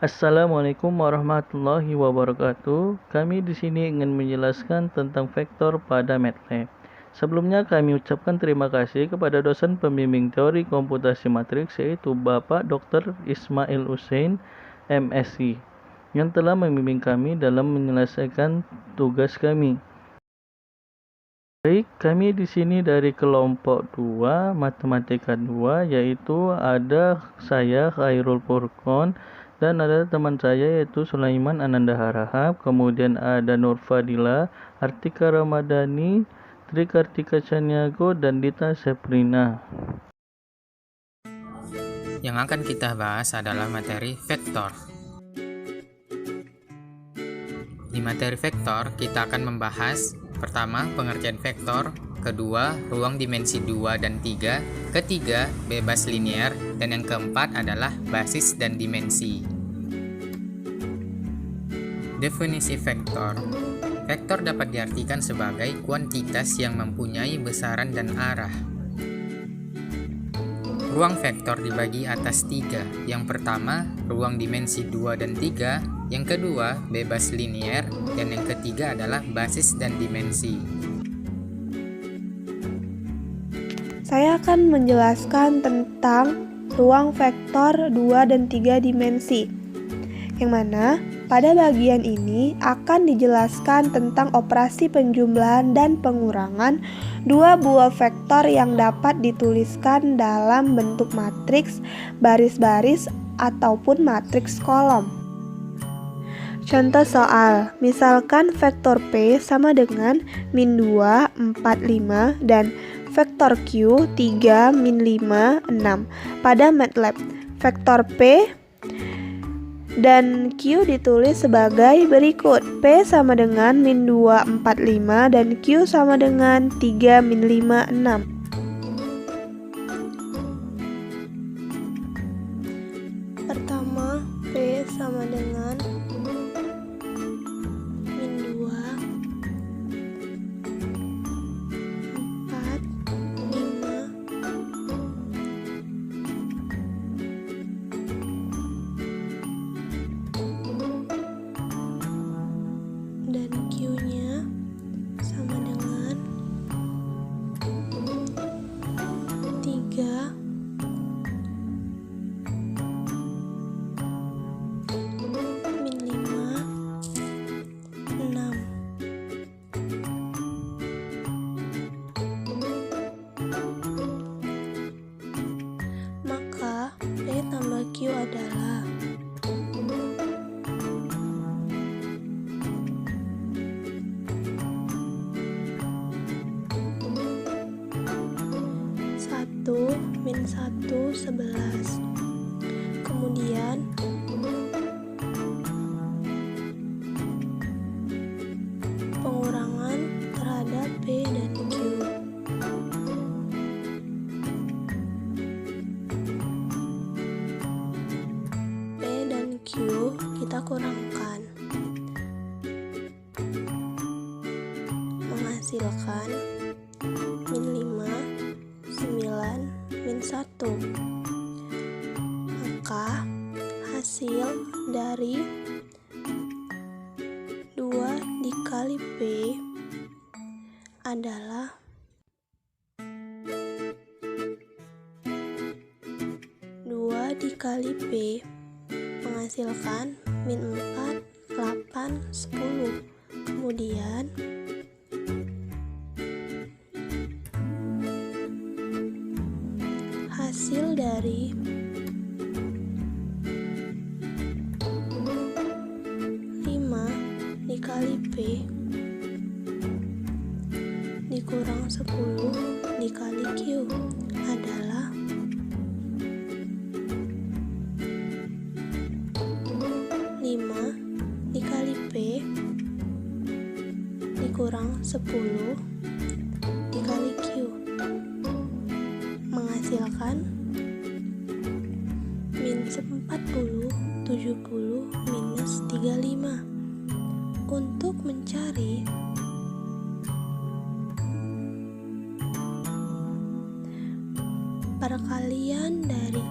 Assalamualaikum warahmatullahi wabarakatuh. Kami di sini ingin menjelaskan tentang vektor pada MATLAB. Sebelumnya kami ucapkan terima kasih kepada dosen pembimbing teori komputasi matriks yaitu Bapak Dr. Ismail Hussein, MSc, yang telah membimbing kami dalam menyelesaikan tugas kami. Baik, kami di sini dari kelompok 2, Matematika 2, yaitu ada saya Khairul Furqon dan ada teman saya yaitu Sulaiman Ananda Harahap, kemudian ada Nur Fadila, Artika Ramadhani, Tri Kartika Caniago, dan Dita Seprina. Yang akan kita bahas adalah materi vektor. Di materi vektor, kita akan membahas pertama, pengertian vektor, kedua, ruang dimensi 2 dan 3, ketiga, bebas linear, dan yang keempat adalah basis dan dimensi. Definisi vektor. Vektor dapat diartikan sebagai kuantitas yang mempunyai besaran dan arah. Ruang vektor dibagi atas 3. Yang pertama, ruang dimensi 2 dan 3. Yang kedua, bebas linear. Dan yang ketiga adalah basis dan dimensi. Saya akan menjelaskan tentang ruang vektor 2 dan 3 dimensi. Yang mana pada bagian ini akan dijelaskan tentang operasi penjumlahan dan pengurangan dua buah vektor yang dapat dituliskan dalam bentuk matriks, baris-baris, ataupun matriks kolom. Contoh soal, misalkan vektor P sama dengan min 2, 4, 5, dan vektor Q 3, min 5, 6. Pada MATLAB, vektor P dan Q ditulis sebagai berikut. P sama dengan min 2, 4, 5 dan Q sama dengan 3, min 5, 6. Pertama, P sama dengan min 2, 4, 5, dan Q-nya sama dengan 3, min 5, 6. Maka P tambah Q adalah 1, min 1, 11. Kemudian pengurangan terhadap P dan Q. P dan Q kita kurangkan, menghasilkan min 5, 9, min 1. Maka hasil dari 2 dikali P adalah 2 dikali P menghasilkan min 4, 8, 10. Kemudian hasil dari 5 dikali P dikurang 10 dikali Q adalah 5 dikali P dikurang 10 dikali Q menghasilkan min 40, 70, minus 35. Untuk mencari perkalian dari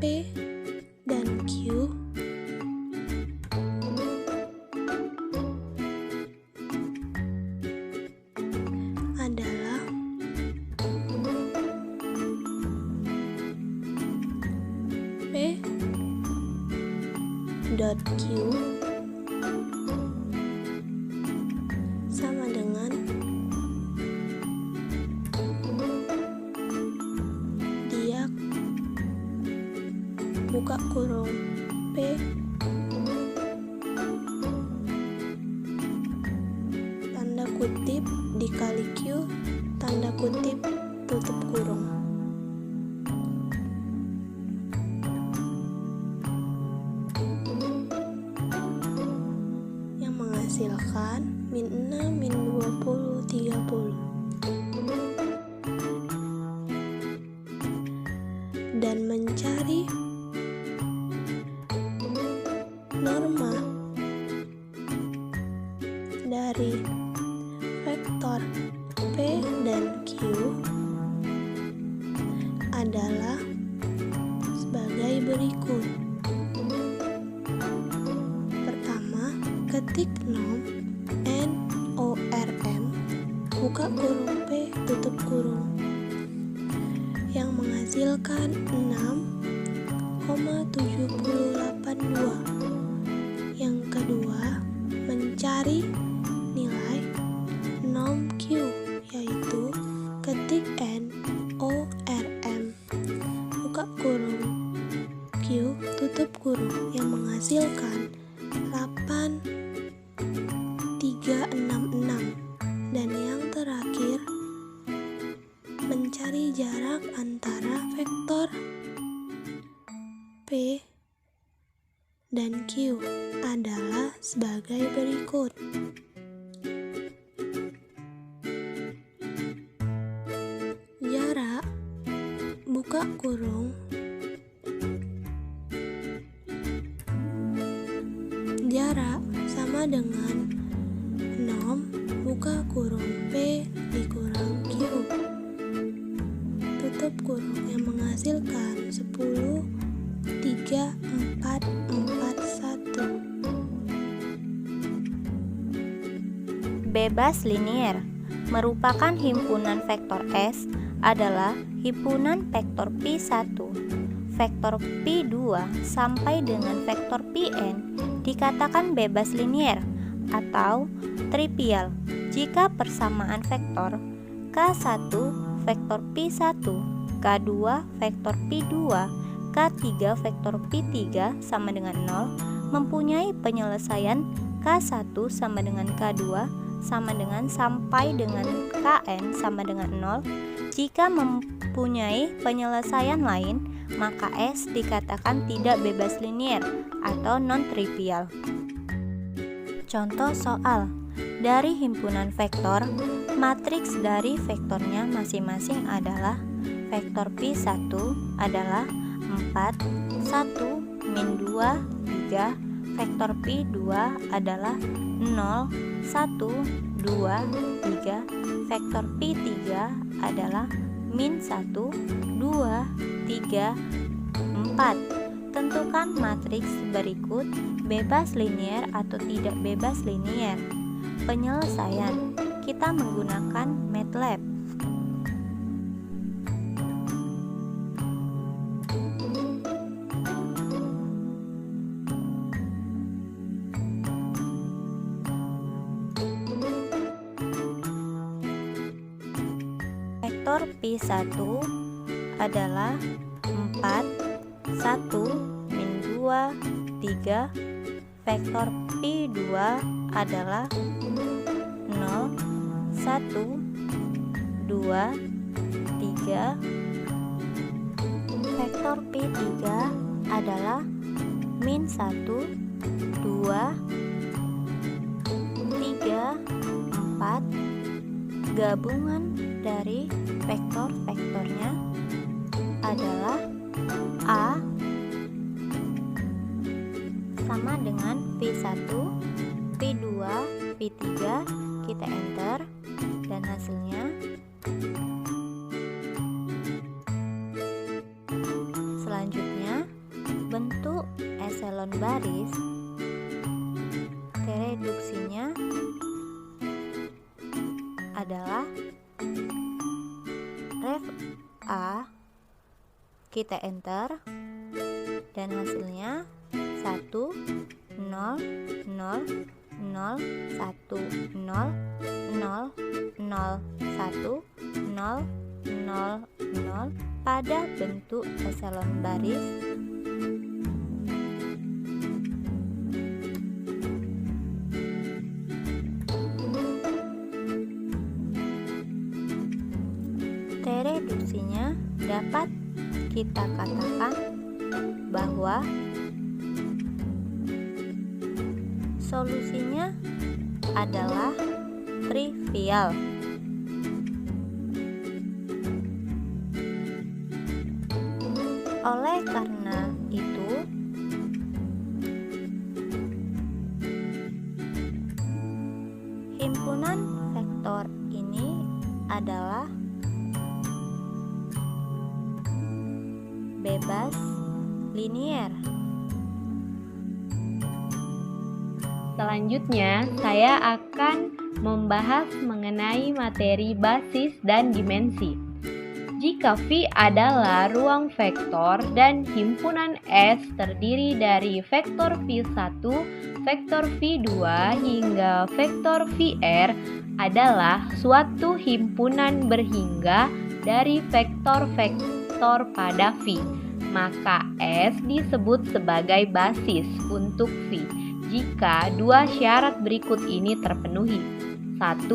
P dan Q adalah P dot Q sama dengan diak buka kurung P tanda kutip dikali Q tanda kutip tutup kurung. Yang menghasilkan min 6, min 20, 30. Dan mencari norma dari vektor P dan Q adalah sebagai berikut. Pertama, ketik norm NORM buka kurung P tutup kurung yang menghasilkan 6,782. Yang kedua, mencari nilai norm Q, yaitu ketik NORM buka kurung Q tutup kurung yang menghasilkan 8,366. Dan yang terakhir, mencari jarak antara vektor P dan Q adalah sebagai berikut. Jarak buka kurung jarak sama dengan norm buka kurung P dikurang Q tutup kurung yang menghasilkan 10,3441. Bebas linier merupakan himpunan vektor S adalah himpunan vektor P1, vektor P2 sampai dengan vektor Pn dikatakan bebas linier atau trivial jika persamaan vektor K1 vektor P1, K2 vektor P2, K3 vektor P3 sama dengan 0 mempunyai penyelesaian K1 sama dengan K2 sama dengan sampai dengan Kn sama dengan 0. Jika mempunyai penyelesaian lain, maka S dikatakan tidak bebas linier atau non-trivial. Contoh soal. Dari himpunan vektor, matriks dari vektornya masing-masing adalah vektor P1 adalah 4, 1, min 2, 3, vektor P2 adalah 0, 1, 2, 3, vektor P3 adalah min 1, 2, 3, 4. Tentukan matriks berikut bebas linier atau tidak bebas linier. Penyelesaian kita menggunakan MATLAB. Vektor P1 adalah 4, 1, min 2, 3. Vektor P2 adalah 0, 1, 2, 3. Vektor P3 adalah min 1, 2, 3, 4. Gabungan dari vektor-vektornya adalah A sama dengan P1, P2, P3. Kita enter dan hasilnya selanjutnya eselon baris, T reduksinya adalah ref A, kita enter, dan hasilnya 1, 0, 0, 0, 1, 0, 0, 0, 1, 0, 0, 0 pada bentuk eselon baris. T reduksinya dapat kita katakan bahwa solusinya adalah trivial. Oleh karena itu, himpunan vektor ini adalah bebas linier. Selanjutnya, saya akan membahas mengenai materi basis dan dimensi. Jika V adalah ruang vektor dan himpunan S terdiri dari vektor V1, vektor V2 hingga vektor VR adalah suatu himpunan berhingga dari vektor-vektor pada V, maka S disebut sebagai basis untuk V jika dua syarat berikut ini terpenuhi. 1.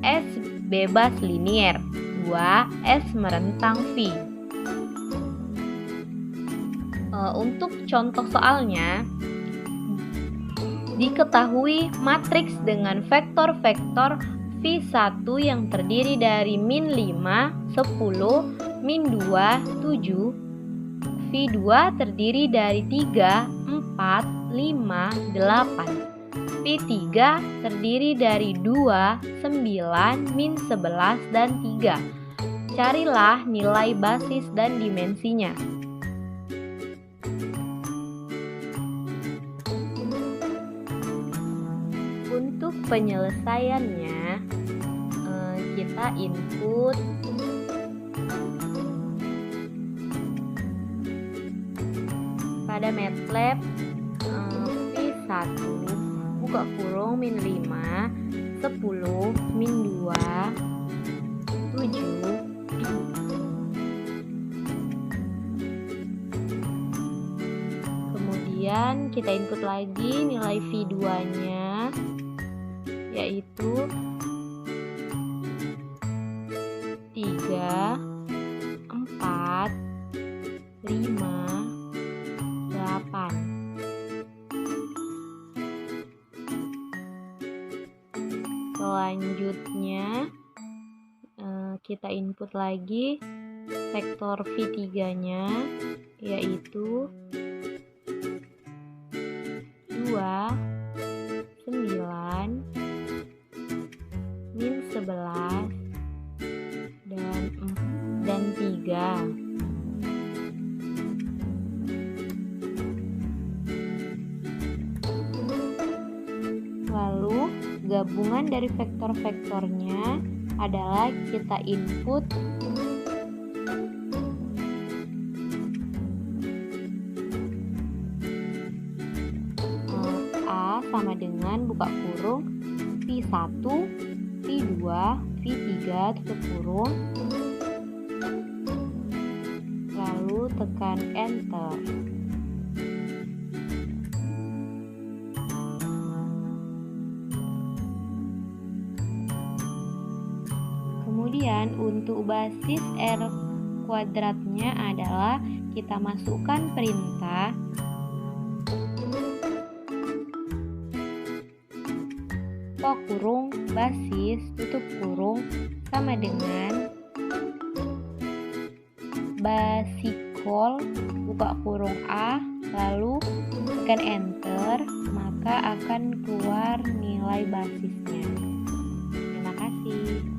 S bebas linier. 2. S merentang V. Untuk contoh soalnya, diketahui matriks dengan vektor-vektor V1 yang terdiri dari min 5, 10, min 2, 7. V2 terdiri dari 3, 4, 5, 8. V3 terdiri dari 2, 9, min 11, dan 3. Carilah nilai basis dan dimensinya. Untuk penyelesaiannya, kita input pada MATLAB V1 buka kurung min 5, 10, min 2, 7. Kemudian kita input lagi nilai V2-nya, yaitu 3, 4, 5, 8. Selanjutnya kita input lagi vektor V3-nya, yaitu 2, 9, min 11, dan 3. Lalu gabungan dari vektor-vektornya adalah kita input A sama dengan buka kurung V1, V2, V3 tutup kurung, lalu tekan enter. Kemudian untuk basis R kuadratnya adalah kita masukkan perintah buka kurung basis tutup kurung sama dengan basikol buka kurung A, lalu tekan enter, maka akan keluar nilai basisnya. Terima kasih.